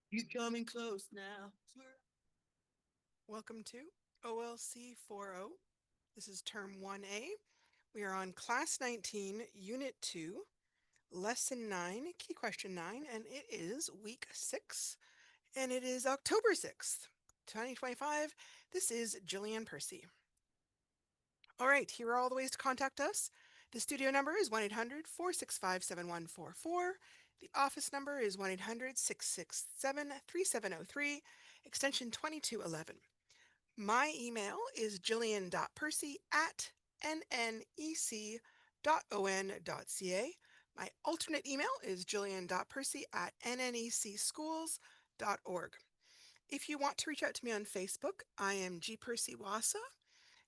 He's coming close now. Welcome to OLC 4.0. This is Term 1A. We are on Class 19, Unit 2, Lesson 9, Key Question 9, and it is Week 6, and it is October 6th, 2025. This is Jillian Percy. All right, here are all the ways to contact us. The studio number is 1-800-465-7144. The office number is 1-800-667-3703, extension 2211. My email is jillian.percy@nnec.on.ca. My alternate email is jillian.percy@nnecschools.org. If you want to reach out to me on Facebook, I am G. Percy Wassa,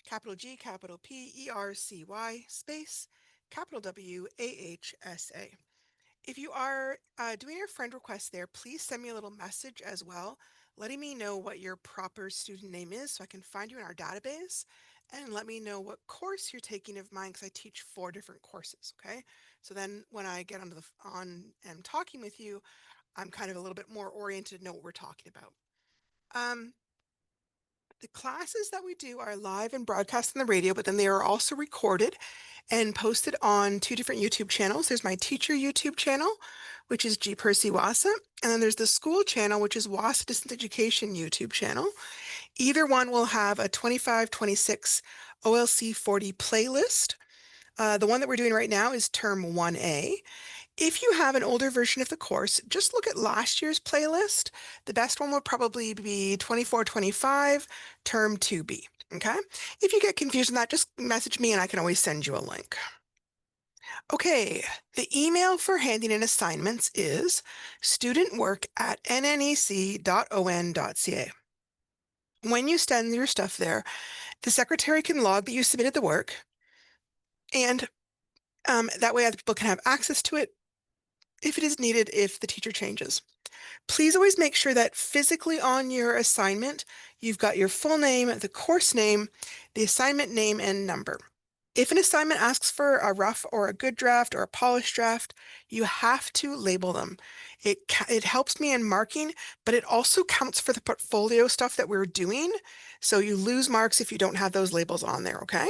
capital G, capital P, ERCY, space, capital W, AHSA. If you are doing your friend request there, please send me a little message as well, letting me know what your proper student name is so I can find you in our database, and let me know what course you're taking of mine, because I teach 4 different courses, okay? So then when I get on and talking with you, I'm kind of a little bit more oriented to know what we're talking about. The classes that we do are live and broadcast on the radio, but then they are also recorded and posted on 2 different YouTube channels. There's my teacher YouTube channel, which is G. Percy Wassa, and then there's the school channel, which is Wassa Distance Education YouTube channel. Either one will have a 25-26 OLC 40 playlist. The one that we're doing right now is Term 1A. If you have an older version of the course, just look at last year's playlist. The best one would probably be 24-25, Term 2B, okay? If you get confused on that, just message me and I can always send you a link. Okay, the email for handing in assignments is studentwork@nnec.on.ca. When you send your stuff there, the secretary can log that you submitted the work, and that way other people can have access to it if it is needed if the teacher changes. Please always make sure that physically on your assignment, you've got your full name, the course name, the assignment name, and number. If an assignment asks for a rough or a good draft or a polished draft, you have to label them. It helps me in marking, but it also counts for the portfolio stuff that we're doing. So you lose marks if you don't have those labels on there, okay?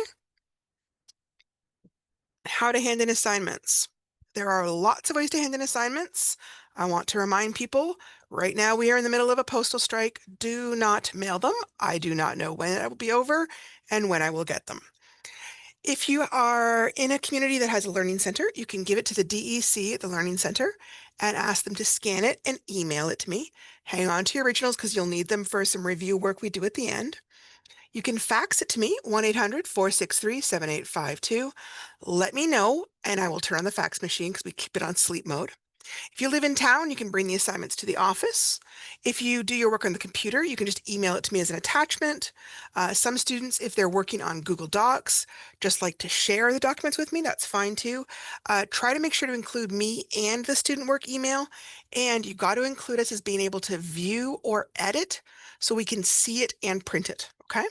How to hand in assignments. There are lots of ways to hand in assignments. I want to remind people, right now we are in the middle of a postal strike. Do not mail them. I do not know when it will be over and when I will get them. If you are in a community that has a learning center, you can give it to the DEC at the learning center and ask them to scan it and email it to me. Hang on to your originals because you'll need them for some review work we do at the end. You can fax it to me, 1-800-463-7852. Let me know, and I will turn on the fax machine because we keep it on sleep mode. If you live in town, you can bring the assignments to the office. If you do your work on the computer, you can just email it to me as an attachment. Some students, if they're working on Google Docs, just like to share the documents with me, that's fine too. Try to make sure to include me and the student work email, and you got to include us as being able to view or edit so we can see it and print it, okay?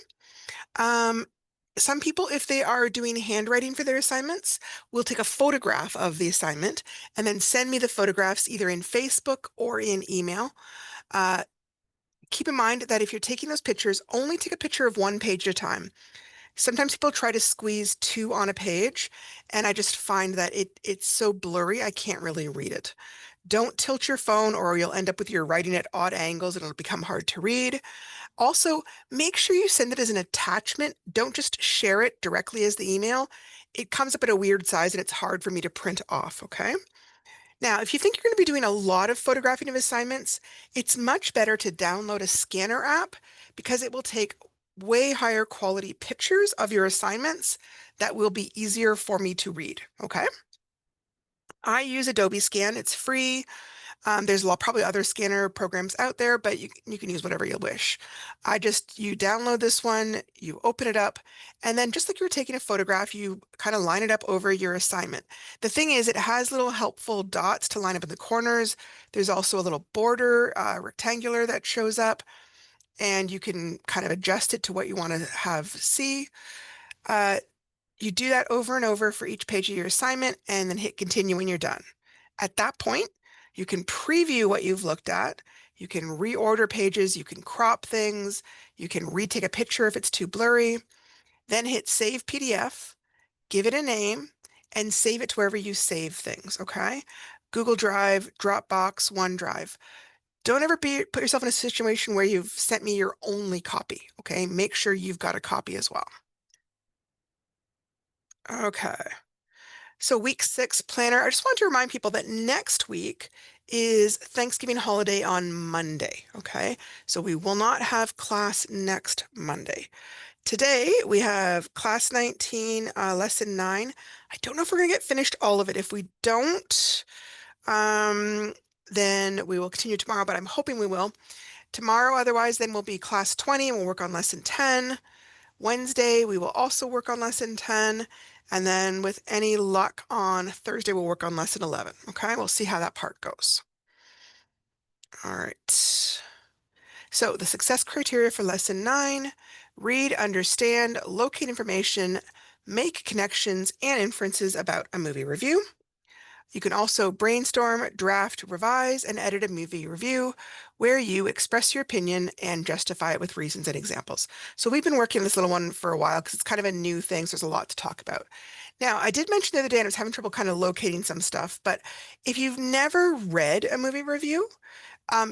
Some people, if they are doing handwriting for their assignments, will take a photograph of the assignment and then send me the photographs either in Facebook or in email. Keep in mind that if you're taking those pictures, only take a picture of 1 page at a time. Sometimes people try to squeeze 2 on a page, and I just find that it's so blurry, I can't really read it. Don't tilt your phone or you'll end up with your writing at odd angles and it'll become hard to read. Also, make sure you send it as an attachment. Don't just share it directly as the email. It comes up at a weird size and it's hard for me to print off, okay? Now, if you think you're going to be doing a lot of photographing of assignments, it's much better to download a scanner app because it will take way higher quality pictures of your assignments that will be easier for me to read, okay? I use Adobe Scan. It's free. There's probably other scanner programs out there, but you can use whatever you wish. You download this one, you open it up, and then just like you were taking a photograph, you kind of line it up over your assignment. The thing is, it has little helpful dots to line up in the corners. There's also a little border, rectangular that shows up, and you can kind of adjust it to what you want to have see. You do that over and over for each page of your assignment and then hit continue when you're done. At that point, you can preview what you've looked at. You can reorder pages. You can crop things. You can retake a picture if it's too blurry. Then hit Save PDF, give it a name, and save it to wherever you save things, okay? Google Drive, Dropbox, OneDrive. Don't ever put yourself in a situation where you've sent me your only copy, okay? Make sure you've got a copy as well. Okay. So week 6 planner, I just want to remind people that next week is Thanksgiving holiday on Monday, okay? So we will not have class next Monday. Today we have class 19, lesson 9. I don't know if we're going to get finished all of it. If we don't, then we will continue tomorrow, but I'm hoping we will. Tomorrow, otherwise, then will be class 20 and we'll work on lesson 10. Wednesday, we will also work on lesson 10. And then with any luck on Thursday, we'll work on lesson 11. Okay, we'll see how that part goes. All right. So the success criteria for lesson 9, read, understand, locate information, make connections and inferences about a movie review. You can also brainstorm, draft, revise, and edit a movie review where you express your opinion and justify it with reasons and examples. So we've been working on this little one for a while because it's kind of a new thing, so there's a lot to talk about. Now, I did mention the other day, and I was having trouble kind of locating some stuff, but if you've never read a movie review,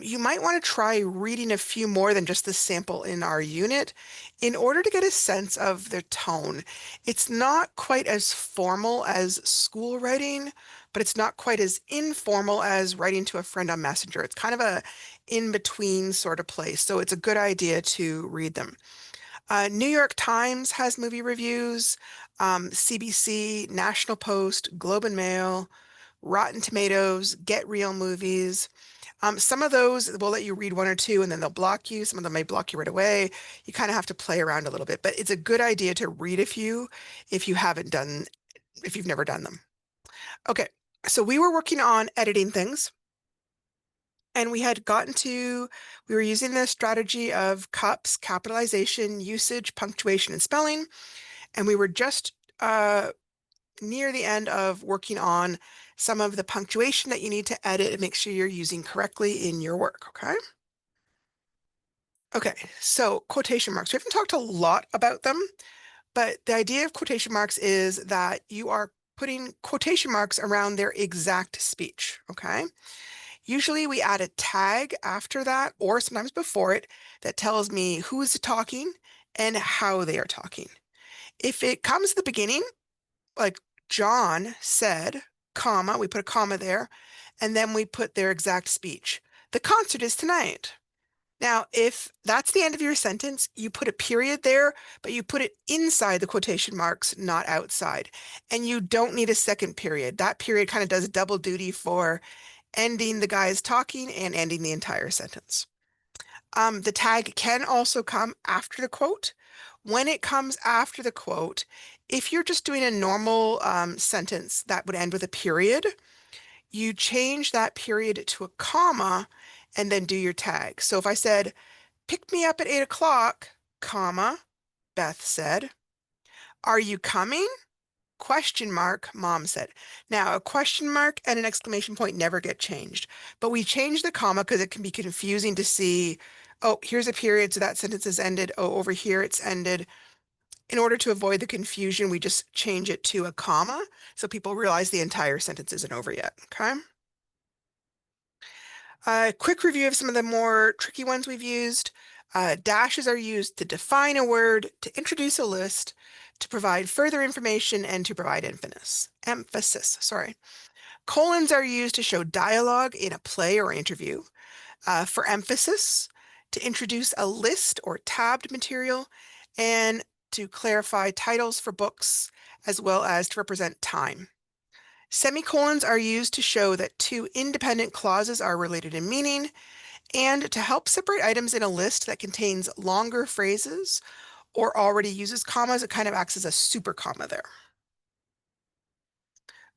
you might want to try reading a few more than just the sample in our unit in order to get a sense of their tone. It's not quite as formal as school writing, but it's not quite as informal as writing to a friend on Messenger. It's kind of a in-between sort of place, so it's a good idea to read them. New York Times has movie reviews, CBC, National Post, Globe and Mail, Rotten Tomatoes, Get Real Movies. Some of those will let you read one or two and then they'll block you. Some of them may block you right away. You kind of have to play around a little bit, but it's a good idea to read a few if you haven't done, if you've never done them. Okay, so we were working on editing things and we were using the strategy of cups, capitalization, usage, punctuation, and spelling. And we were just near the end of working on some of the punctuation that you need to edit and make sure you're using correctly in your work, okay? Okay, so quotation marks. We haven't talked a lot about them, but the idea of quotation marks is that you are putting quotation marks around their exact speech, okay? Usually we add a tag after that or sometimes before it that tells me who is talking and how they are talking. If it comes at the beginning, like John said, comma, we put a comma there, and then we put their exact speech. The concert is tonight. Now, if that's the end of your sentence, you put a period there, but you put it inside the quotation marks, not outside. And you don't need a second period. That period kind of does double duty for ending the guy's talking and ending the entire sentence. The tag can also come after the quote. When it comes after the quote, if you're just doing a normal sentence that would end with a period, you change that period to a comma and then do your tag. So if I said, pick me up at 8 o'clock, comma, Beth said. Are you coming? Question mark, Mom said. Now, a question mark and an exclamation point never get changed, but we change the comma because it can be confusing to see, oh, here's a period, so that sentence is ended. Oh, over here it's ended. In order to avoid the confusion, we just change it to a comma so people realize the entire sentence isn't over yet, okay? A quick review of some of the more tricky ones we've used. Dashes are used to define a word, to introduce a list, to provide further information, and to provide emphasis. Sorry. Colons are used to show dialogue in a play or interview. For emphasis, to introduce a list or tabbed material, and to clarify titles for books, as well as to represent time. Semicolons are used to show that two independent clauses are related in meaning, and to help separate items in a list that contains longer phrases or already uses commas. It kind of acts as a super comma there.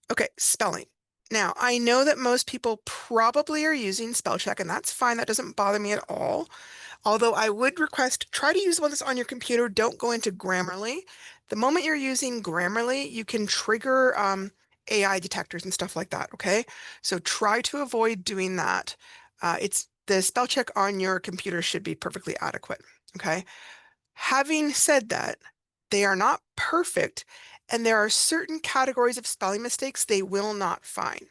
Okay, spelling. Now, I know that most people probably are using spell check, and that's fine. That doesn't bother me at all. Although I would request, try to use one that's on your computer. Don't go into Grammarly. The moment you're using Grammarly, you can trigger AI detectors and stuff like that, okay? So try to avoid doing that. It's the spell check on your computer should be perfectly adequate, okay? Having said that, they are not perfect, and there are certain categories of spelling mistakes they will not find.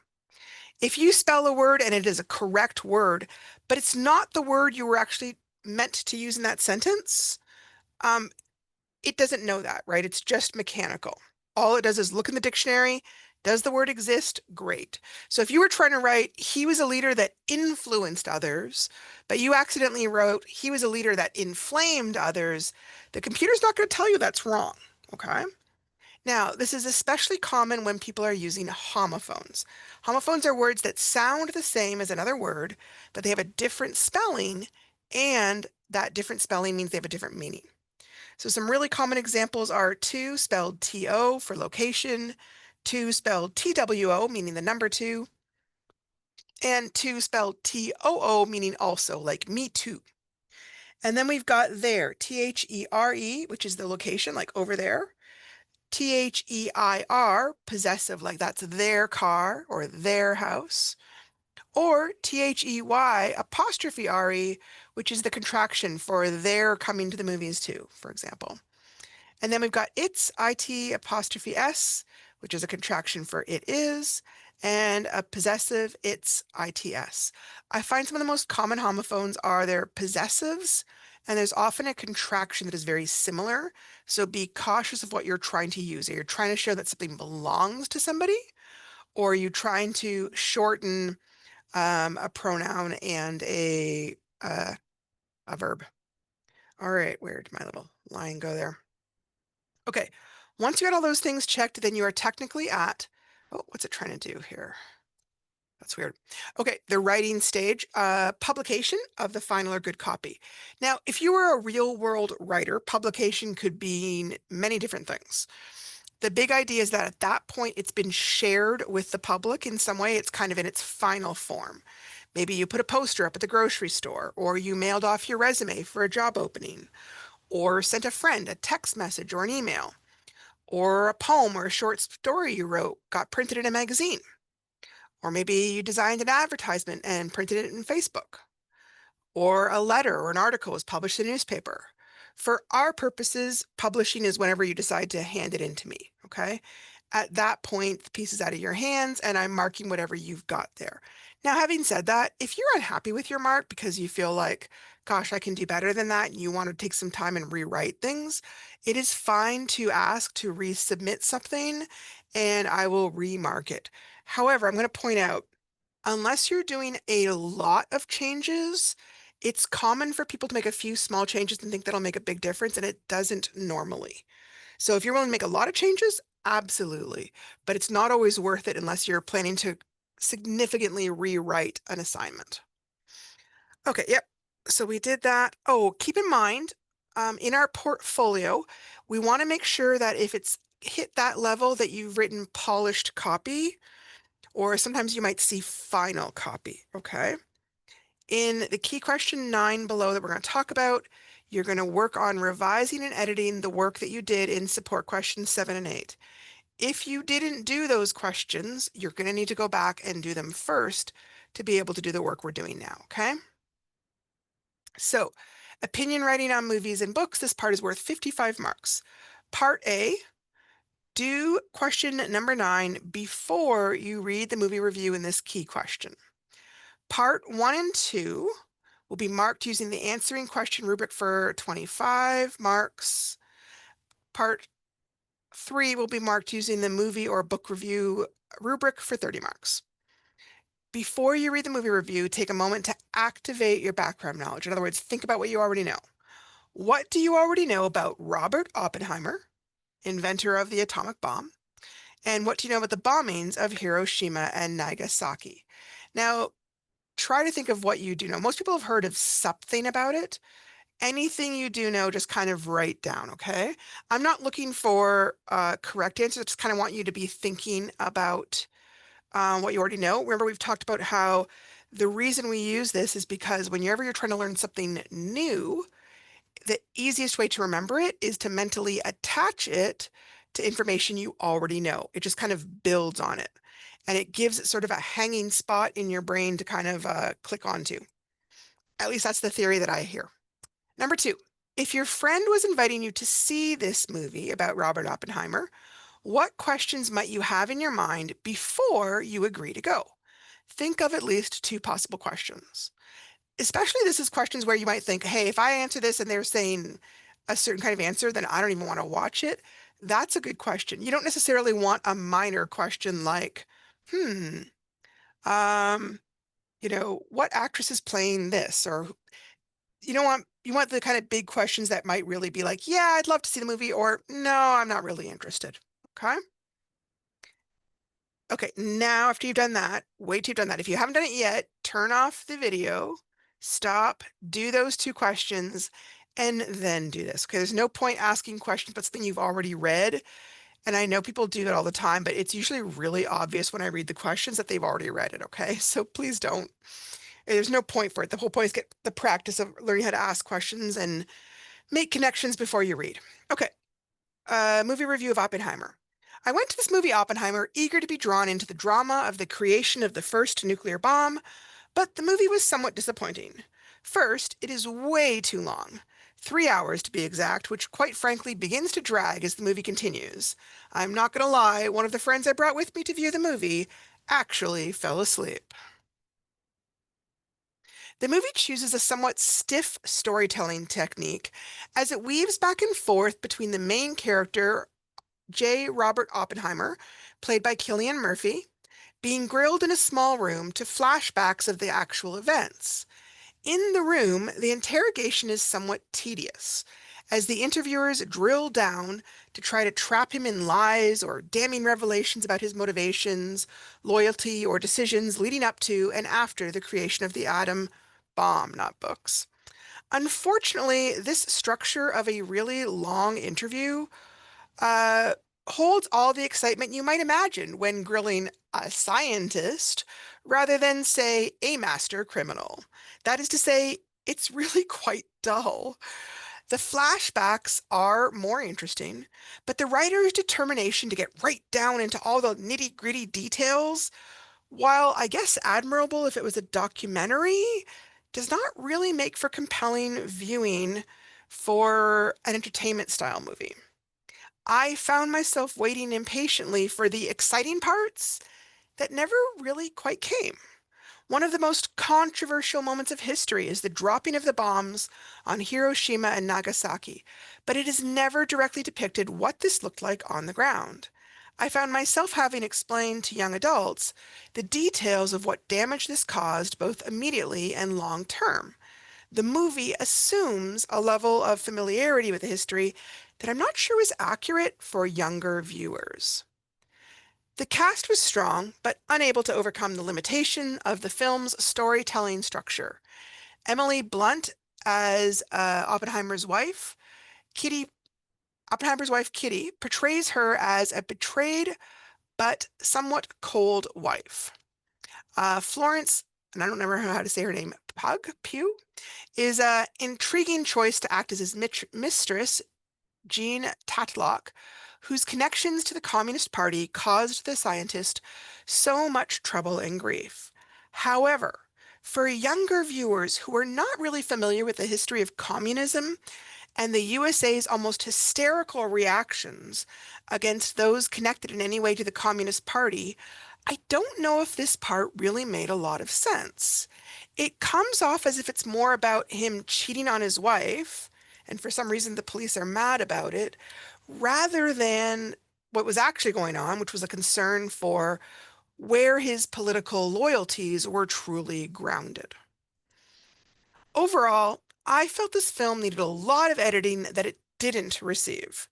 If you spell a word and it is a correct word, but it's not the word you were actually meant to use in that sentence, um, it doesn't know that, right? It's just mechanical. All it does is look in the dictionary. Does the word exist? Great. So if you were trying to write, he was a leader that influenced others, but you accidentally wrote, he was a leader that inflamed others, the computer's not going to tell you that's wrong. Okay. Now, this is especially common when people are using homophones. Homophones are words that sound the same as another word, but they have a different spelling, and that different spelling means they have a different meaning. So some really common examples are to spelled TO for location, to spelled TWO meaning the number two, and to spelled TOO meaning also, like me too. And then we've got there, THERE, which is the location, like over there. THEIR, possessive, like that's their car or their house. Or THEY apostrophe RE, which is the contraction for their coming to the movies too, for example. And then we've got its, IT apostrophe S, which is a contraction for it is, and a possessive, its, ITS. I find some of the most common homophones are their possessives, and there's often a contraction that is very similar. So be cautious of what you're trying to use. Are you trying to show that something belongs to somebody? Or are you trying to shorten a pronoun and a verb? All right, where did my little line go there? Okay, once you got all those things checked, then you are technically at, oh, what's it trying to do here? That's weird. Okay, the writing stage, publication of the final or good copy. Now, if you were a real world writer, publication could mean many different things. The big idea is that at that point, it's been shared with the public in some way. It's kind of in its final form. Maybe you put a poster up at the grocery store, or you mailed off your resume for a job opening, or sent a friend a text message or an email, or a poem or a short story you wrote got printed in a magazine. Or maybe you designed an advertisement and printed it in Facebook. Or a letter or an article was published in a newspaper. For our purposes, publishing is whenever you decide to hand it in to me, okay? At that point, the piece is out of your hands and I'm marking whatever you've got there. Now, having said that, if you're unhappy with your mark because you feel like, gosh, I can do better than that, and you want to take some time and rewrite things, it is fine to ask to resubmit something and I will remark it. However, I'm going to point out, unless you're doing a lot of changes, it's common for people to make a few small changes and think that'll make a big difference, and it doesn't normally. So if you're willing to make a lot of changes, absolutely. But it's not always worth it unless you're planning to significantly rewrite an assignment. Okay, yep. So we did that. Oh, keep in mind, in our portfolio, we want to make sure that if it's hit that level that you've written polished copy, or sometimes you might see final copy, okay? In the key question 9 below that we're going to talk about, you're going to work on revising and editing the work that you did in support questions 7 and 8. If you didn't do those questions, you're going to need to go back and do them first to be able to do the work we're doing now, okay? So, opinion writing on movies and books, this part is worth 55 marks. Part A, do question number 9 before you read the movie review in this key question. Part 1 and 2 will be marked using the answering question rubric for 25 marks. Part 3 will be marked using the movie or book review rubric for 30 marks. Before you read the movie review, take a moment to activate your background knowledge. In other words, think about what you already know. What do you already know about Robert Oppenheimer, inventor of the atomic bomb? And what do you know about the bombings of Hiroshima and Nagasaki? Now, try to think of what you do know. Most people have heard of something about it. Anything you do know, just kind of write down, okay? I'm not looking for correct answers. I just kind of want you to be thinking about what you already know. Remember, we've talked about how the reason we use this is because whenever you're trying to learn something new, the easiest way to remember it is to mentally attach it to information you already know. It just kind of builds on it. And it gives it sort of a hanging spot in your brain to kind of click onto. At least that's the theory that I hear. Number two, if your friend was inviting you to see this movie about Robert Oppenheimer, what questions might you have in your mind before you agree to go? Think of at least two possible questions. Especially this is questions where you might think, hey, if I answer this and they're saying a certain kind of answer, then I don't even want to watch it. That's a good question. You don't necessarily want a minor question like, hmm, um, what actress is playing this? Or you want the kind of big questions that might really be like, yeah, I'd love to see the movie, or no, I'm not really interested. Okay. Okay, now after you've done that, wait till you've done that. If you haven't done it yet, turn off the video, stop, do those two questions, and then do this. Okay, there's no point asking questions about something you've already read. And I know people do that all the time, but it's usually really obvious when I read the questions that they've already read it. Okay, so please don't. There's no point for it. The whole point is get the practice of learning how to ask questions and make connections before you read. Okay, movie review of Oppenheimer. I went to this movie Oppenheimer eager to be drawn into the drama of the creation of the first nuclear bomb, but the movie was somewhat disappointing. First, it is way too long. 3 hours to be exact, which quite frankly begins to drag as the movie continues. I'm not gonna lie, one of the friends I brought with me to view the movie actually fell asleep. The movie chooses a somewhat stiff storytelling technique as it weaves back and forth between the main character J. Robert Oppenheimer, played by Cillian Murphy, being grilled in a small room to flashbacks of the actual events. In the room, the interrogation is somewhat tedious, as the interviewers drill down to try to trap him in lies or damning revelations about his motivations, loyalty, or decisions leading up to and after the creation of the atom bomb, not books. Unfortunately, this structure of a really long interview uh, holds all the excitement you might imagine when grilling a scientist rather than, say, a master criminal. That is to say, it's really quite dull. The flashbacks are more interesting, but the writer's determination to get right down into all the nitty-gritty details, while I guess admirable if it was a documentary, does not really make for compelling viewing for an entertainment style movie. I found myself waiting impatiently for the exciting parts that never really quite came. One of the most controversial moments of history is the dropping of the bombs on Hiroshima and Nagasaki, but it is never directly depicted what this looked like on the ground. I found myself having explained to young adults the details of what damage this caused both immediately and long term. The movie assumes a level of familiarity with the history that I'm not sure is accurate for younger viewers. The cast was strong, but unable to overcome the limitation of the film's storytelling structure. Emily Blunt as Kitty, Oppenheimer's wife Kitty, portrays her as a betrayed but somewhat cold wife. Florence, and I don't remember how to say her name, Pugh, is an intriguing choice to act as his mistress, Jean Tatlock, whose connections to the Communist Party caused the scientist so much trouble and grief. However, for younger viewers who are not really familiar with the history of communism and the USA's almost hysterical reactions against those connected in any way to the Communist Party, I don't know if this part really made a lot of sense. It comes off as if it's more about him cheating on his wife, and for some reason the police are mad about it, rather than what was actually going on, which was a concern for where his political loyalties were truly grounded. Overall, I felt this film needed a lot of editing that it didn't receive.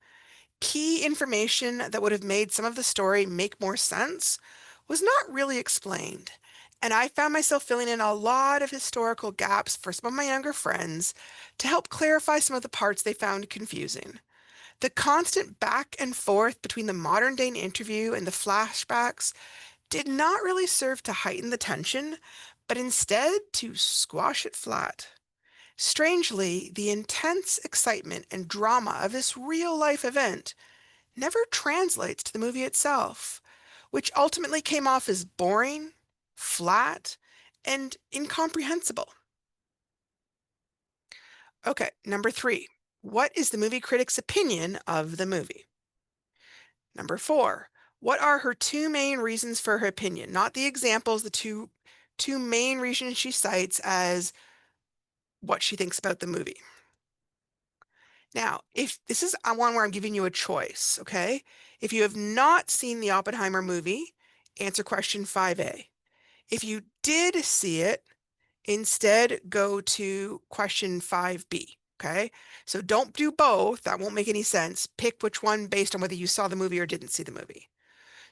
Key information that would have made some of the story make more sense was not really explained, and I found myself filling in a lot of historical gaps for some of my younger friends to help clarify some of the parts they found confusing. The constant back and forth between the modern day interview and the flashbacks did not really serve to heighten the tension, but instead to squash it flat. Strangely, the intense excitement and drama of this real-life event never translates to the movie itself, which ultimately came off as boring, flat, and incomprehensible. Okay, number three. What is the movie critic's opinion of the movie? Number four. What are her two main reasons for her opinion? Not the examples, the two main reasons she cites as what she thinks about the movie. Now, if this is one where I'm giving you a choice, okay? If you have not seen the Oppenheimer movie, answer question 5A. If you did see it, instead go to question 5B, okay? So don't do both. That won't make any sense. Pick which one based on whether you saw the movie or didn't see the movie.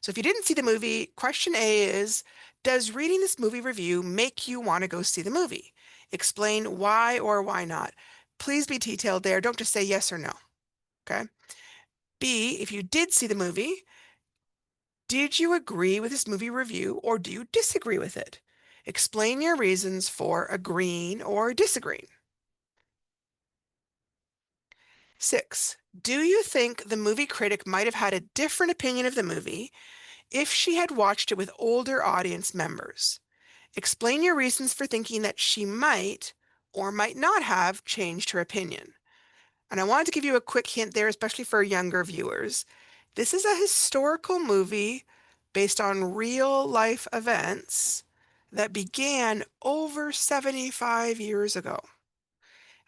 So if you didn't see the movie, question A is, does reading this movie review make you want to go see the movie? Explain why or why not. Please be detailed there. Don't just say yes or no. Okay. B, if you did see the movie, did you agree with this movie review or do you disagree with it? Explain your reasons for agreeing or disagreeing. 6, do you think the movie critic might have had a different opinion of the movie if she had watched it with older audience members? Explain your reasons for thinking that she might or might not have changed her opinion. And I wanted to give you a quick hint there, especially for younger viewers. This is a historical movie based on real life events that began over 75 years ago.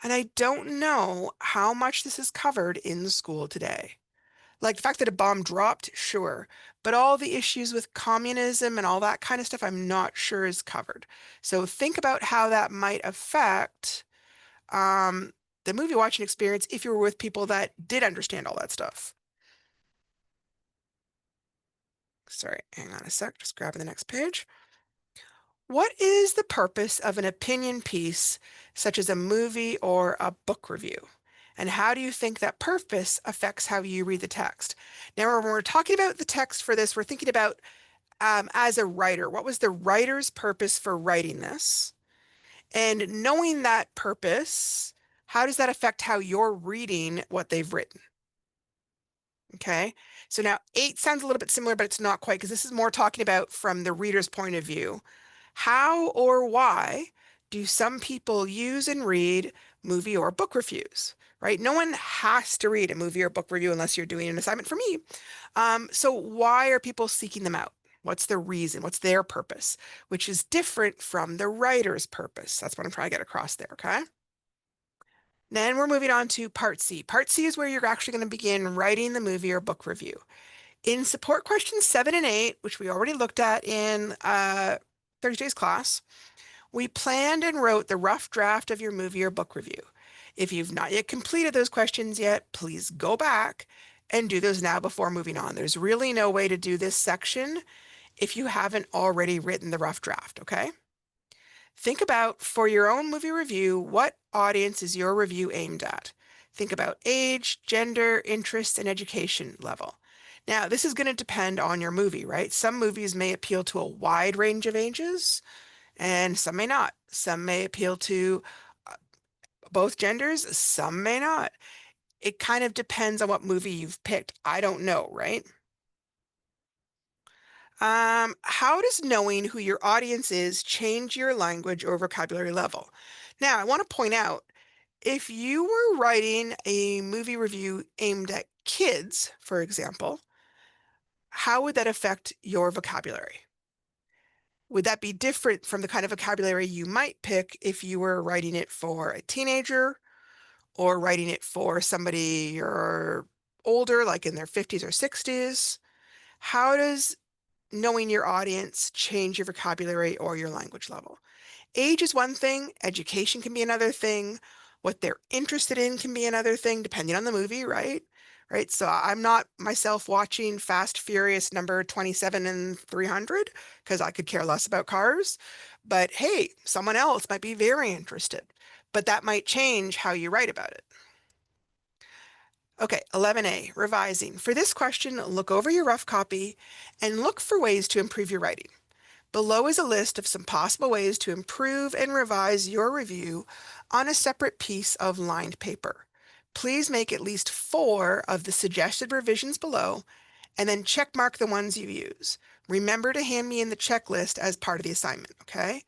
And I don't know how much this is covered in school today. Like the fact that a bomb dropped, sure, but all the issues with communism and all that kind of stuff, I'm not sure is covered. So think about how that might affect um, the movie watching experience if you were with people that did understand all that stuff. Sorry, hang on a sec, just grabbing the next page. What is the purpose of an opinion piece, such as a movie or a book review? And how do you think that purpose affects how you read the text? Now, when we're talking about the text for this, we're thinking about as a writer, what was the writer's purpose for writing this? And knowing that purpose, how does that affect how you're reading what they've written? Okay, so now 8 sounds a little bit similar, but it's not quite because this is more talking about from the reader's point of view. How or why do some people use and read movie or book reviews, right? No one has to read a movie or book review unless you're doing an assignment for me. So why are people seeking them out? What's the reason? What's their purpose? Which is different from the writer's purpose. That's what I'm trying to get across there, okay? Then we're moving on to part C. Part C is where you're actually going to begin writing the movie or book review. In support questions 7 and 8, which we already looked at in Thursday's class, we planned and wrote the rough draft of your movie or book review. If you've not yet completed those questions yet, please go back and do those now before moving on. There's really no way to do this section if you haven't already written the rough draft, okay? Think about, for your own movie review, what audience is your review aimed at? Think about age, gender, interest, and education level. Now, this is going to depend on your movie, right? Some movies may appeal to a wide range of ages, and some may not. Some may appeal to uh, both genders, some may not. It kind of depends on what movie you've picked. I don't know, right? How does knowing who your audience is change your language or vocabulary level? Now, I want to point out, if you were writing a movie review aimed at kids, for example, how would that affect your vocabulary? Would that be different from the kind of vocabulary you might pick if you were writing it for a teenager or writing it for somebody you're older, like in their 50s or 60s? How does knowing your audience change your vocabulary or your language level? Age is one thing, education can be another thing, what they're interested in can be another thing, depending on the movie, right? Right. So I'm not myself watching Fast Furious number 27 and 300 because I could care less about cars. But hey, someone else might be very interested. But that might change how you write about it. Okay, 11A, revising. For this question, look over your rough copy and look for ways to improve your writing. Below is a list of some possible ways to improve and revise your review on a separate piece of lined paper. Please make at least 4 of the suggested revisions below and then check mark the ones you use. Remember to hand me in the checklist as part of the assignment, okay?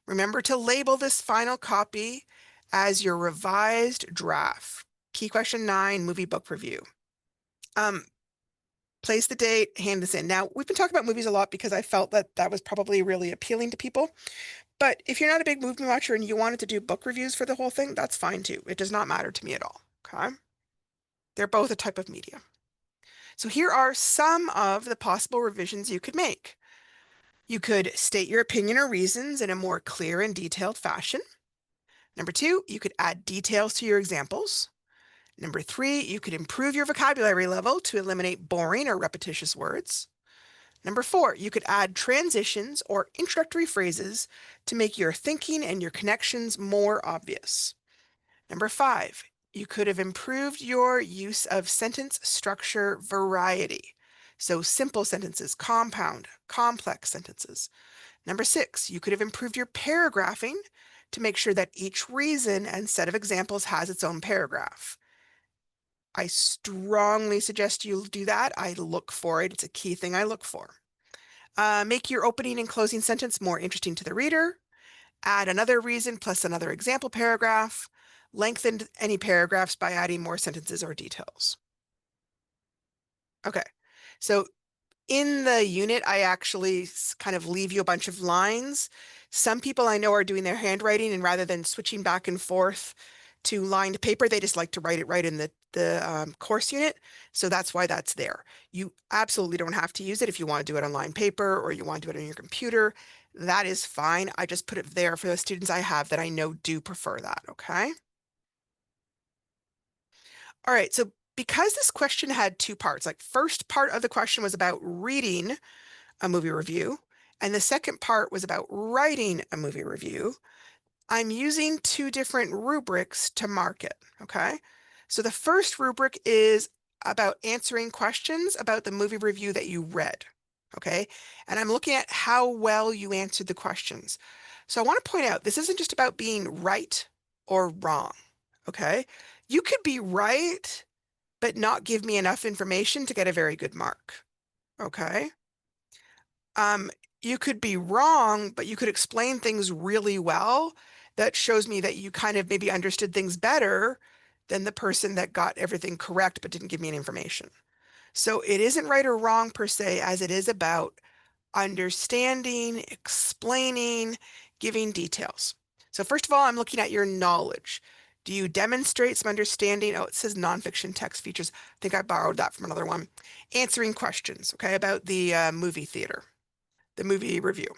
Remember to label this final copy as your revised draft. Key question 9, movie book review. Place the date, hand this in. Now, we've been talking about movies a lot because I felt that that was probably really appealing to people. But if you're not a big movie watcher and you wanted to do book reviews for the whole thing, that's fine too. It does not matter to me at all, okay? They're both a type of media. So here are some of the possible revisions you could make. You could state your opinion or reasons in a more clear and detailed fashion. Number 2, you could add details to your examples. Number 3, you could improve your vocabulary level to eliminate boring or repetitious words. Number 4, you could add transitions or introductory phrases to make your thinking and your connections more obvious. Number 5, you could have improved your use of sentence structure variety. So simple sentences, compound, complex sentences. Number 6, you could have improved your paragraphing to make sure that each reason and set of examples has its own paragraph. I strongly suggest you do that. I look for it. It's a key thing I look for. Make your opening and closing sentence more interesting to the reader. Add another reason plus another example paragraph. Lengthen any paragraphs by adding more sentences or details. Okay, so in the unit, I actually kind of leave you a bunch of lines. Some people I know are doing their handwriting, and rather than switching back and forth to lined paper, they just like to write it right in the course unit. So that's why that's there. You absolutely don't have to use it if you want to do it on lined paper or you want to do it on your computer. That is fine. I just put it there for the students I have that I know do prefer that, okay? All right, so because this question had 2 parts, like first part of the question was about reading a movie review, and the second part was about writing a movie review, I'm using 2 different rubrics to mark it, okay? So the first rubric is about answering questions about the movie review that you read, okay? And I'm looking at how well you answered the questions. So I want to point out, this isn't just about being right or wrong, okay? You could be right, but not give me enough information to get a very good mark, okay? You could be wrong, but you could explain things really well. That shows me that you kind of maybe understood things better than the person that got everything correct but didn't give me any information. So it isn't right or wrong per se, as it is about understanding, explaining, giving details. So first of all, I'm looking at your knowledge. Do you demonstrate some understanding? Oh, it says nonfiction text features. I think I borrowed that from another one. Answering questions, okay, about the movie theater, the movie review.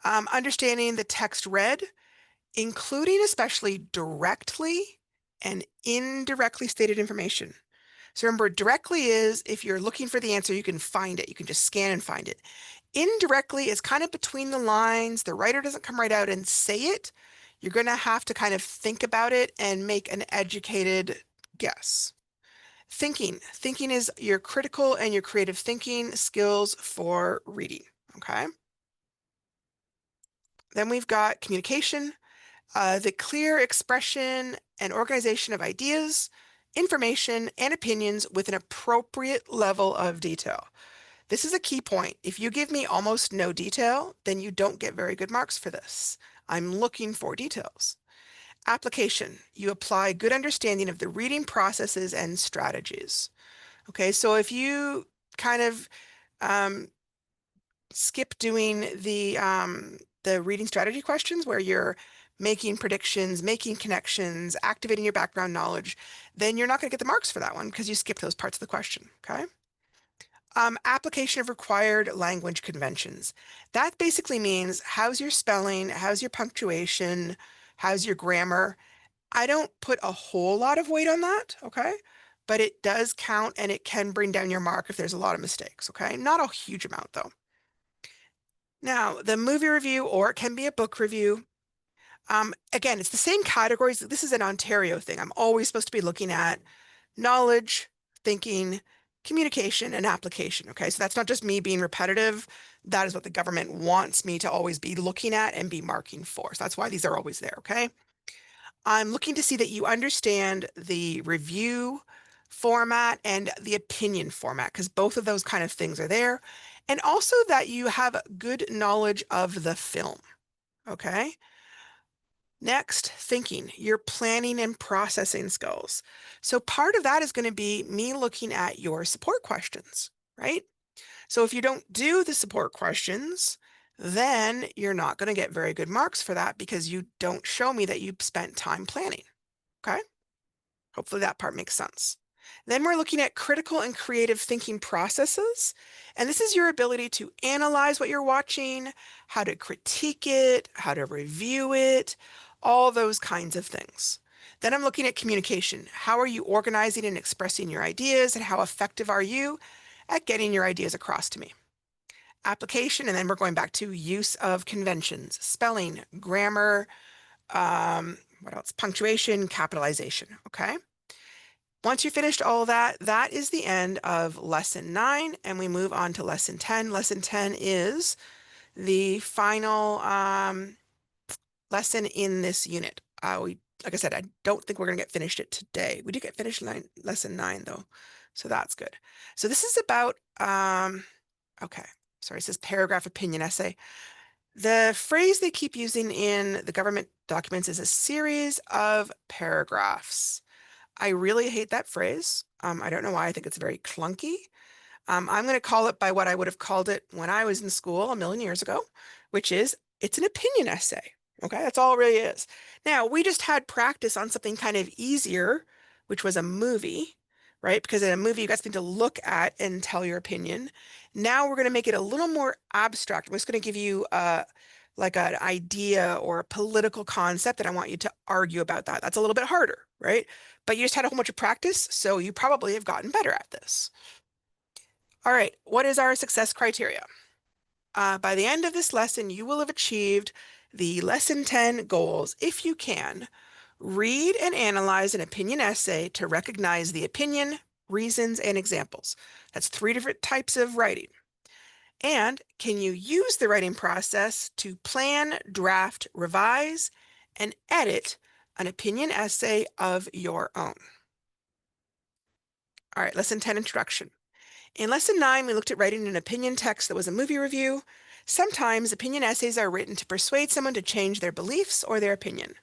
Understanding the text read, including especially directly and indirectly stated information. So remember, directly is if you're looking for the answer, you can find it. You can just scan and find it. Indirectly is kind of between the lines. The writer doesn't come right out and say it. You're going to have to kind of think about it and make an educated guess. Thinking. Thinking is your critical and your creative thinking skills for reading. Okay. Then we've got communication, the clear expression and organization of ideas, information, and opinions with an appropriate level of detail. This is a key point. If you give me almost no detail, then you don't get very good marks for this. I'm looking for details. Application. You apply good understanding of the reading processes and strategies. Okay, so if you kind of skip doing the reading strategy questions where you're making predictions, making connections, activating your background knowledge, then you're not going to get the marks for that one because you skipped those parts of the question, okay? Application of required language conventions. That basically means how's your spelling, how's your punctuation, how's your grammar. I don't put a whole lot of weight on that, okay? But it does count and it can bring down your mark if there's a lot of mistakes, okay? Not a huge amount though. Now, the movie review, or it can be a book review. Again, it's the same categories. This is an Ontario thing. I'm always supposed to be looking at knowledge, thinking, communication, and application. Okay, so that's not just me being repetitive. That is what the government wants me to always be looking at and be marking for. So that's why these are always there. Okay, I'm looking to see that you understand the review format and the opinion format, because both of those kind of things are there. And also that you have good knowledge of the film. Okay. Next, thinking, your planning and processing skills. So part of that is going to be me looking at your support questions, right? So if you don't do the support questions, then you're not going to get very good marks for that because you don't show me that you spent time planning. Okay? Hopefully that part makes sense. Then we're looking at critical and creative thinking processes. And this is your ability to analyze what you're watching, how to critique it, how to review it, all those kinds of things. Then I'm looking at communication. How are you organizing and expressing your ideas, and how effective are you at getting your ideas across to me? Application, and then we're going back to use of conventions, spelling, grammar, what else? Punctuation, capitalization. Okay. Once you finished all that, that is the end of lesson 9, and we move on to lesson 10. Lesson 10 is the final lesson in this unit. Like I said, I don't think we're going to get finished it today. We did get finished lesson 9 though, so that's good. So this is about, okay, sorry, it says paragraph opinion essay. The phrase they keep using in the government documents is a series of paragraphs. I really hate that phrase. I don't know why. I think it's very clunky. I'm going to call it by what I would have called it when I was in school a million years ago, which is it's an opinion essay. Okay, that's all it really is. Now, we just had practice on something kind of easier, which was a movie, right? Because in a movie, you guys need to look at and tell your opinion. Now we're going to make it a little more abstract. I'm just going to give you like an idea or a political concept that I want you to argue about that. That's a little bit harder, right? But you just had a whole bunch of practice, so you probably have gotten better at this. All right, what is our success criteria? By the end of this lesson, you will have achieved the lesson 10 goals if you can. Read and analyze an opinion essay to recognize the opinion, reasons, and examples. That's 3 different types of writing. And can you use the writing process to plan, draft, revise, and edit an opinion essay of your own? All right, lesson 10, introduction. In lesson 9, we looked at writing an opinion text that was a movie review. Sometimes opinion essays are written to persuade someone to change their beliefs or their opinion.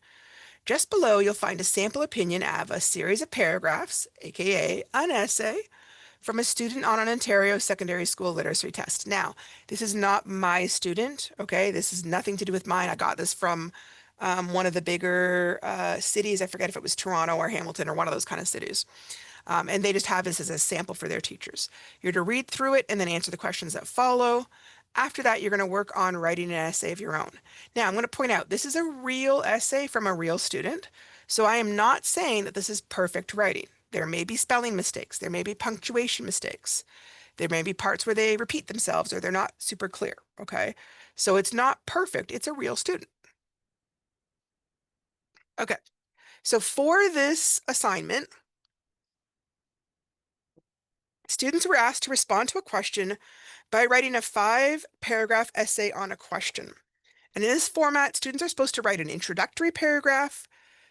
Just below, you'll find a sample opinion of a series of paragraphs, aka an essay, from a student on an Ontario secondary school literacy test. Now, this is not my student, okay? This is nothing to do with mine. I got this from one of the bigger cities. I forget if it was Toronto or Hamilton or one of those kind of cities. And they just have this as a sample for their teachers. You're to read through it and then answer the questions that follow. After that, you're going to work on writing an essay of your own. Now, I'm going to point out this is a real essay from a real student. So I am not saying that this is perfect writing. There may be spelling mistakes. There may be punctuation mistakes. There may be parts where they repeat themselves or they're not super clear. Okay. So it's not perfect. It's a real student. Okay. So for this assignment, students were asked to respond to a question by writing a 5-paragraph essay on a question. And in this format, students are supposed to write an introductory paragraph,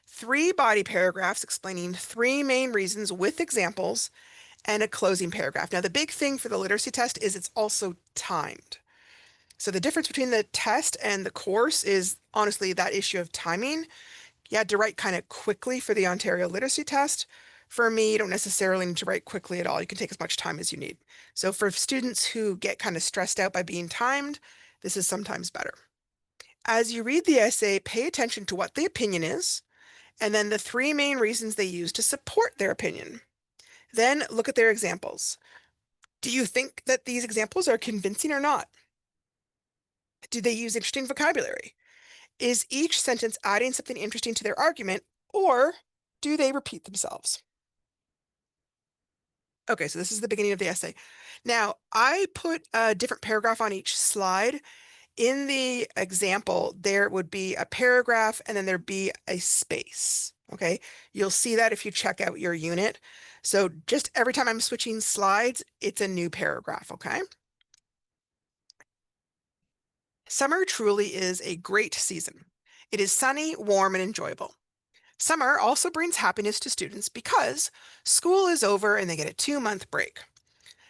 3 body paragraphs explaining 3 main reasons with examples, and a closing paragraph. Now, the big thing for the literacy test is it's also timed. So the difference between the test and the course is honestly that issue of timing. You had to write kind of quickly for the Ontario literacy test. For me, you don't necessarily need to write quickly at all. You can take as much time as you need. So for students who get kind of stressed out by being timed, this is sometimes better. As you read the essay, pay attention to what the opinion is, and then the 3 main reasons they use to support their opinion. Then look at their examples. Do you think that these examples are convincing or not? Do they use interesting vocabulary? Is each sentence adding something interesting to their argument, or do they repeat themselves? Okay, so this is the beginning of the essay. Now, I put a different paragraph on each slide. In the example, there would be a paragraph and then there'd be a space. Okay, you'll see that if you check out your unit. So just every time I'm switching slides, it's a new paragraph, okay? Summer truly is a great season. It is sunny, warm, and enjoyable. Summer also brings happiness to students because school is over and they get a 2-month break.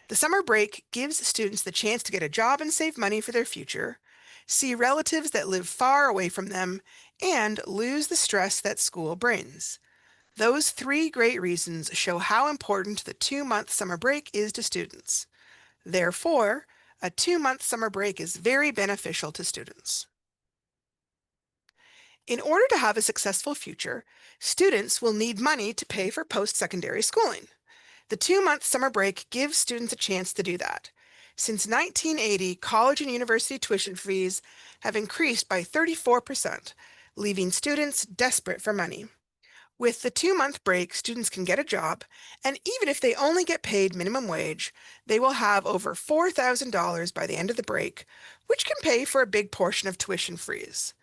The summer break gives students the chance to get a job and save money for their future, see relatives that live far away from them, and lose the stress that school brings. Those three great reasons show how important the 2-month summer break is to students. Therefore, a 2-month summer break is very beneficial to students. In order to have a successful future, students will need money to pay for post-secondary schooling. The 2-month summer break gives students a chance to do that. Since 1980, college and university tuition fees have increased by 34%, leaving students desperate for money. With the 2-month break, students can get a job, and even if they only get paid minimum wage, they will have over $4,000 by the end of the break, which can pay for a big portion of tuition fees.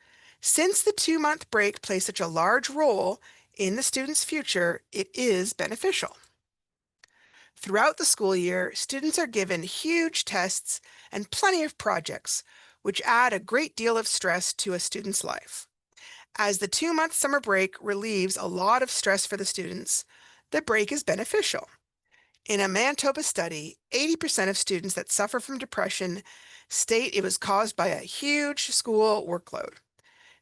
Since the 2-month break plays such a large role in the student's future, it is beneficial. Throughout the school year, students are given huge tests and plenty of projects, which add a great deal of stress to a student's life. As the 2-month summer break relieves a lot of stress for the students, the break is beneficial. In a Manitoba study, 80% of students that suffer from depression state it was caused by a huge school workload.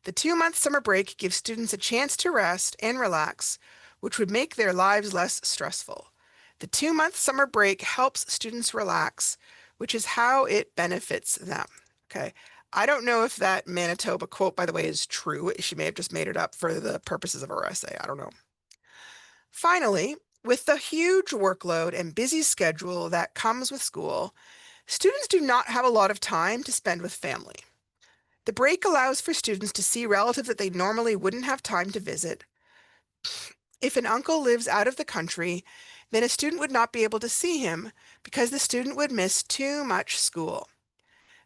The 2-month summer break gives students a chance to rest and relax, which would make their lives less stressful. The 2-month summer break helps students relax, which is how it benefits them. Okay. I don't know if that Manitoba quote, by the way, is true. She may have just made it up for the purposes of her essay. I don't know. Finally, with the huge workload and busy schedule that comes with school, students do not have a lot of time to spend with family. The break allows for students to see relatives that they normally wouldn't have time to visit. If an uncle lives out of the country, then a student would not be able to see him because the student would miss too much school.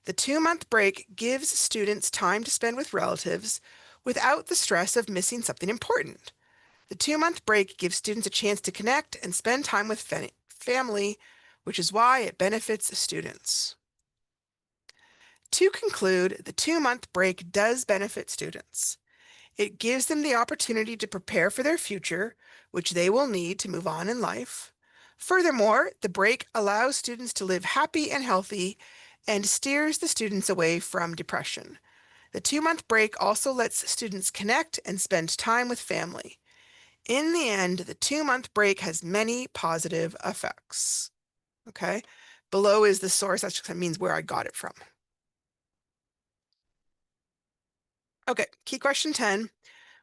The 2-month break gives students time to spend with relatives without the stress of missing something important. The 2-month break gives students a chance to connect and spend time with family, which is why it benefits students. To conclude, the 2-month break does benefit students. It gives them the opportunity to prepare for their future, which they will need to move on in life. Furthermore, the break allows students to live happy and healthy and steers the students away from depression. The 2-month break also lets students connect and spend time with family. In the end, the 2-month break has many positive effects. Okay? Below is the source. That means where I got it from. Okay, key question 10.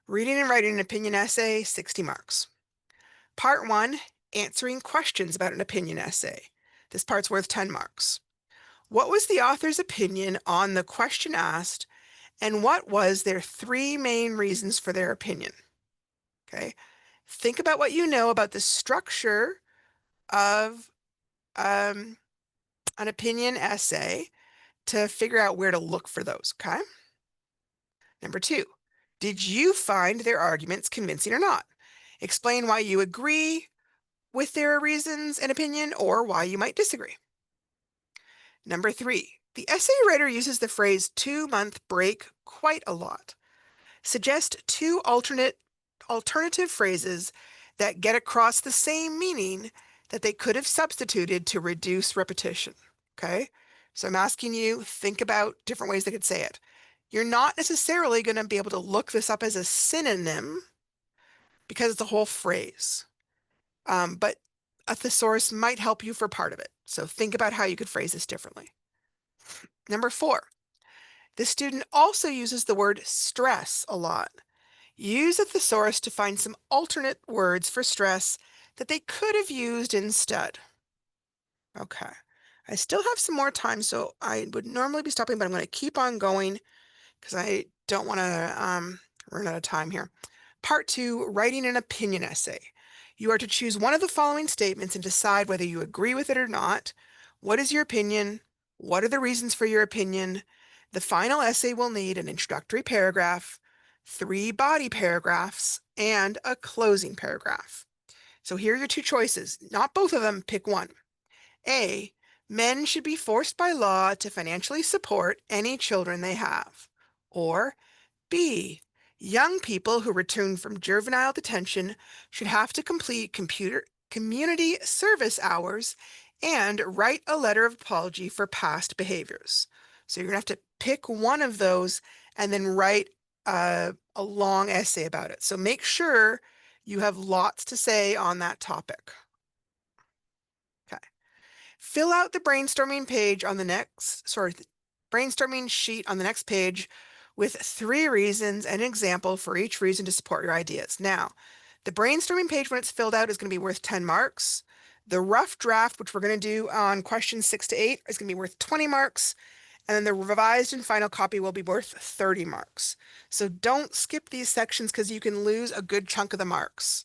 Reading and writing an opinion essay, 60 marks. Part 1, answering questions about an opinion essay. This part's worth 10 marks. What was the author's opinion on the question asked, and what was their 3 main reasons for their opinion? Okay. Think about what you know about the structure of an opinion essay to figure out where to look for those, okay? Number 2, did you find their arguments convincing or not? Explain why you agree with their reasons and opinion or why you might disagree. Number 3, the essay writer uses the phrase 2-month break quite a lot. Suggest 2 alternative phrases that get across the same meaning that they could have substituted to reduce repetition. Okay? So I'm asking you, think about different ways they could say it. You're not necessarily going to be able to look this up as a synonym because it's a whole phrase. But a thesaurus might help you for part of it. So think about how you could phrase this differently. Number 4, the student also uses the word stress a lot. Use a thesaurus to find some alternate words for stress that they could have used instead. Okay. I still have some more time, so I would normally be stopping, but I'm going to keep on going because I don't want to run out of time here. Part 2, writing an opinion essay. You are to choose one of the following statements and decide whether you agree with it or not. What is your opinion? What are the reasons for your opinion? The final essay will need an introductory paragraph, 3 body paragraphs, and a closing paragraph. So here are your two choices. Not both of them, pick one. A, men should be forced by law to financially support any children they have. Or B, young people who return from juvenile detention should have to complete community service hours and write a letter of apology for past behaviors. So you're going to have to pick one of those and then write a long essay about it. So make sure you have lots to say on that topic. Okay. Fill out the brainstorming page on the next, brainstorming sheet on the next page with 3 reasons and an example for each reason to support your ideas. Now, the brainstorming page, when it's filled out, is going to be worth 10 marks. The rough draft, which we're going to do on questions 6 to 8, is going to be worth 20 marks. And then the revised and final copy will be worth 30 marks. So don't skip these sections because you can lose a good chunk of the marks.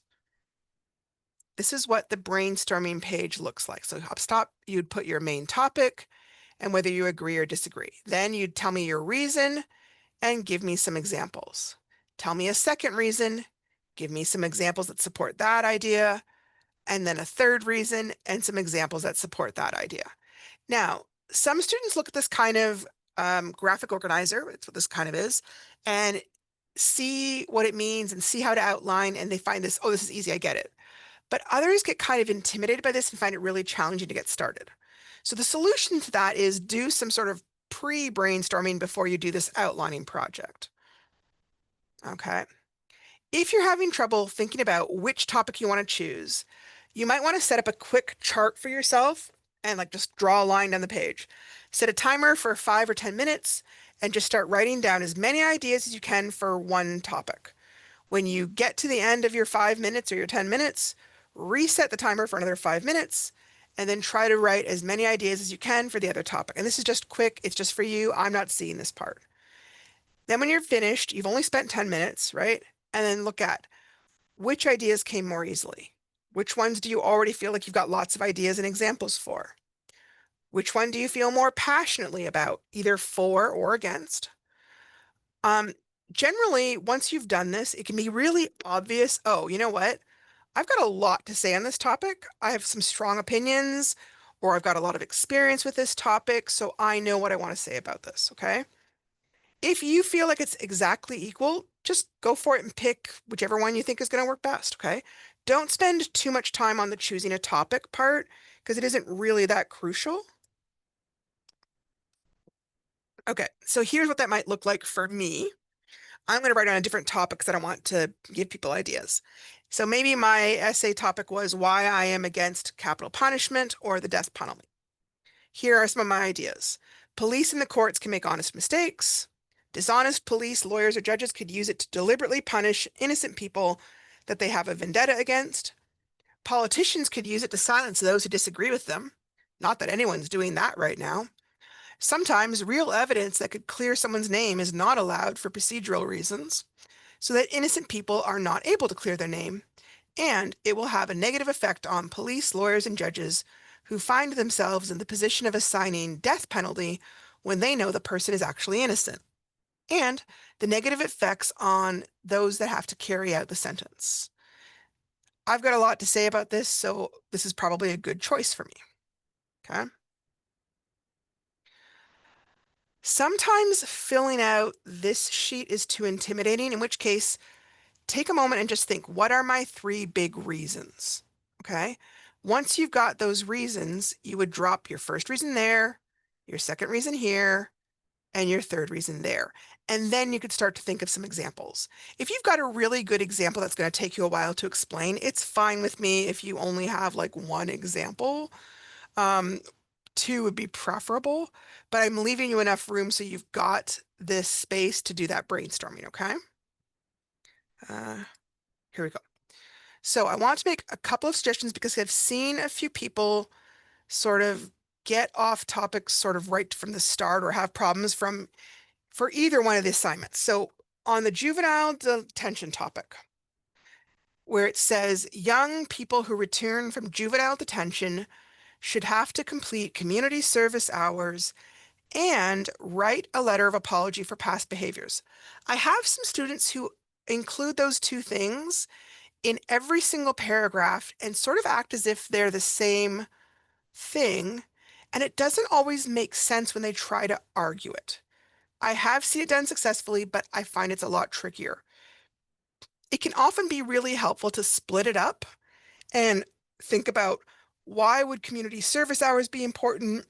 This is what the brainstorming page looks like. So up top, you'd put your main topic and whether you agree or disagree. Then you'd tell me your reason and give me some examples. Tell me a second reason, give me some examples that support that idea, and then a third reason and some examples that support that idea. Now, some students look at this kind of graphic organizer, that's what this kind of is, and see what it means and see how to outline, and they find this, oh, this is easy, I get it. But others get kind of intimidated by this and find it really challenging to get started. So the solution to that is do some sort of pre-brainstorming before you do this outlining project. Okay. If you're having trouble thinking about which topic you want to choose, you might want to set up a quick chart for yourself and like just draw a line down the page. Set a timer for 5 or 10 minutes and just start writing down as many ideas as you can for one topic. When you get to the end of your 5 minutes or your 10 minutes, reset the timer for another 5 minutes, and then try to write as many ideas as you can for the other topic. And this is just quick, it's just for you. I'm not seeing this part. Then when you're finished, you've only spent 10 minutes, right? And then look at which ideas came more easily. Which ones do you already feel like you've got lots of ideas and examples for? Which one do you feel more passionately about, either for or against? Generally, once you've done this, it can be really obvious. Oh, you know what? I've got a lot to say on this topic. I have some strong opinions, or I've got a lot of experience with this topic, so I know what I want to say about this, okay? If you feel like it's exactly equal, just go for it and pick whichever one you think is going to work best, okay? Don't spend too much time on the choosing a topic part because it isn't really that crucial. Okay, so here's what that might look like for me. I'm going to write on a different topic because I don't want to give people ideas. So maybe my essay topic was why I am against capital punishment or the death penalty. Here are some of my ideas. Police and the courts can make honest mistakes. Dishonest police, lawyers, or judges could use it to deliberately punish innocent people that they have a vendetta against. Politicians could use it to silence those who disagree with them. Not that anyone's doing that right now. Sometimes real evidence that could clear someone's name is not allowed for procedural reasons, so that innocent people are not able to clear their name, and it will have a negative effect on police, lawyers, and judges who find themselves in the position of assigning death penalty when they know the person is actually innocent, and the negative effects on those that have to carry out the sentence. I've got a lot to say about this, so this is probably a good choice for me. Okay. Sometimes filling out this sheet is too intimidating, in which case, take a moment and just think, what are my 3 big reasons? Okay. Once you've got those reasons, you would drop your first reason there, your second reason here, and your third reason there. And then you could start to think of some examples. If you've got a really good example that's going to take you a while to explain, it's fine with me if you only have like one example. 2 would be preferable, but I'm leaving you enough room so you've got this space to do that brainstorming, okay? Here we go. So I want to make a couple of suggestions because I've seen a few people sort of get off topic sort of right from the start or have problems for either one of the assignments. So on the juvenile detention topic, where it says young people who return from juvenile detention should have to complete community service hours and write a letter of apology for past behaviors. I have some students who include those 2 things in every single paragraph and sort of act as if they're the same thing. And it doesn't always make sense when they try to argue it. I have seen it done successfully, but I find it's a lot trickier. It can often be really helpful to split it up and think about, why would community service hours be important?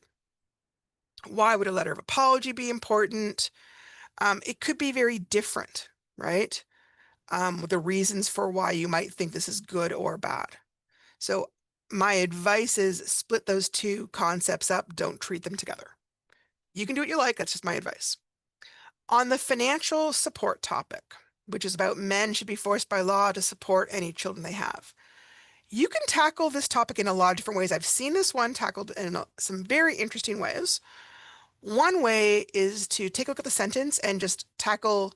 Why would a letter of apology be important? It could be very different, right? The reasons for why you might think this is good or bad. So my advice is split those two concepts up. Don't treat them together. You can do what you like. That's just my advice. On the financial support topic, which is about men should be forced by law to support any children they have, you can tackle this topic in a lot of different ways. I've seen this one tackled in some very interesting ways. One way is to take a look at the sentence and just tackle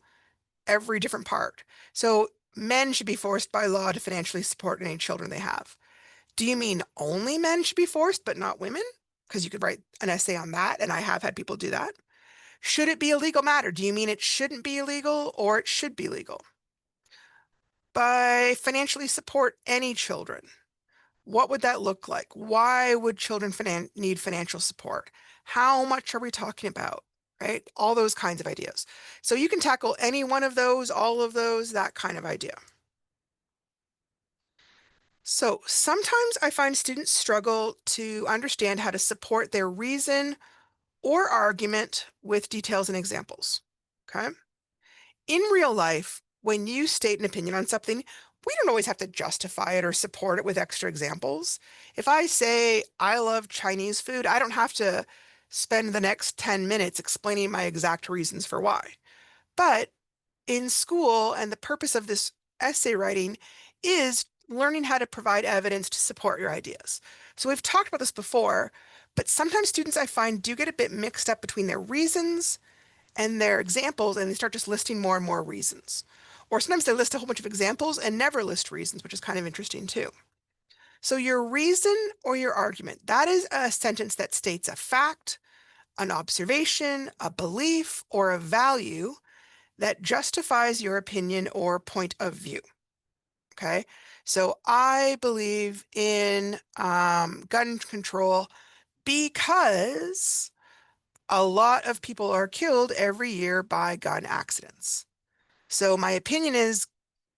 every different part. So men should be forced by law to financially support any children they have. Do you mean only men should be forced, but not women? Because you could write an essay on that, and I have had people do that. Should it be a legal matter? Do you mean it shouldn't be illegal or it should be legal? By financially support any children, what would that look like? Why would children need financial support? How much are we talking about? Right? All those kinds of ideas. So you can tackle any one of those, all of those, that kind of idea. So sometimes I find students struggle to understand how to support their reason or argument with details and examples. Okay? In real life, when you state an opinion on something, we don't always have to justify it or support it with extra examples. If I say I love Chinese food, I don't have to spend the next 10 minutes explaining my exact reasons for why. But in school, and the purpose of this essay writing is learning how to provide evidence to support your ideas. So we've talked about this before, but sometimes students I find do get a bit mixed up between their reasons and their examples, and they start just listing more and more reasons. Or sometimes they list a whole bunch of examples and never list reasons, which is kind of interesting too. So your reason or your argument, that is a sentence that states a fact, an observation, a belief, or a value that justifies your opinion or point of view. Okay, so I believe in gun control because a lot of people are killed every year by gun accidents. So my opinion is,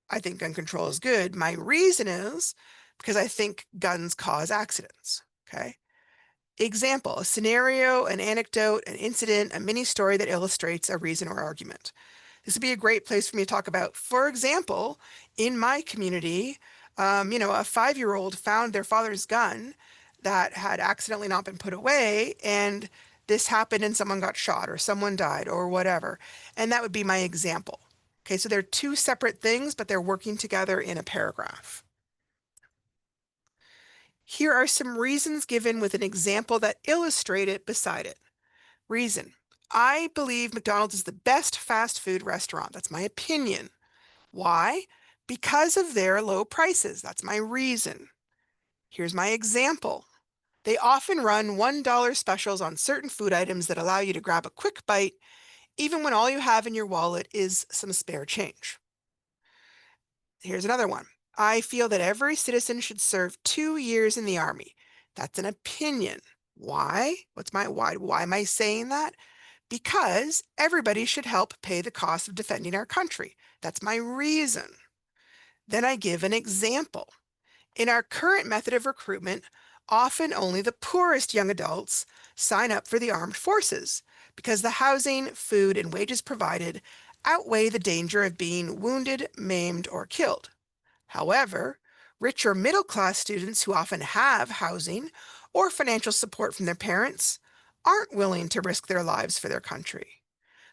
I think gun control is good. My reason is because I think guns cause accidents. Okay. Example, a scenario, an anecdote, an incident, a mini story that illustrates a reason or argument. This would be a great place for me to talk about. For example, in my community, a 5-year-old found their father's gun that had accidentally not been put away, and this happened and someone got shot or someone died or whatever. And that would be my example. Okay, so they're two separate things, but they're working together in a paragraph. Here are some reasons given with an example that illustrate it beside it. Reason. I believe McDonald's is the best fast food restaurant. That's my opinion. Why? Because of their low prices. That's my reason. Here's my example. They often run $1 specials on certain food items that allow you to grab a quick bite, even when all you have in your wallet is some spare change. Here's another one. I feel that every citizen should serve 2 years in the Army. That's an opinion. Why? Why am I saying that? Because everybody should help pay the cost of defending our country. That's my reason. Then I give an example. In our current method of recruitment, often only the poorest young adults sign up for the armed forces because the housing, food, and wages provided outweigh the danger of being wounded, maimed, or killed. However, rich or middle class students who often have housing or financial support from their parents aren't willing to risk their lives for their country.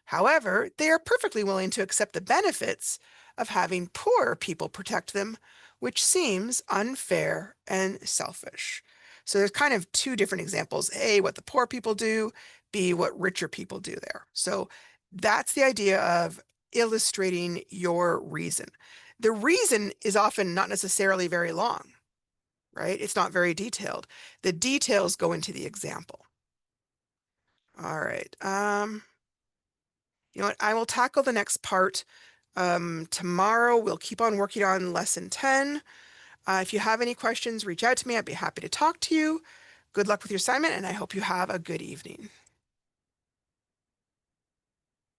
However, they are perfectly willing to accept the benefits of having poorer people protect them, which seems unfair and selfish. So there's kind of two different examples. A, what the poor people do, B, what richer people do there. So that's the idea of illustrating your reason. The reason is often not necessarily very long, right? It's not very detailed. The details go into the example. All right. You know what? I will tackle the next part Tomorrow we'll keep on working on lesson 10. If you have any questions, reach out to me. I'd be happy to talk to you. Good luck with your assignment, and I hope you have a good evening.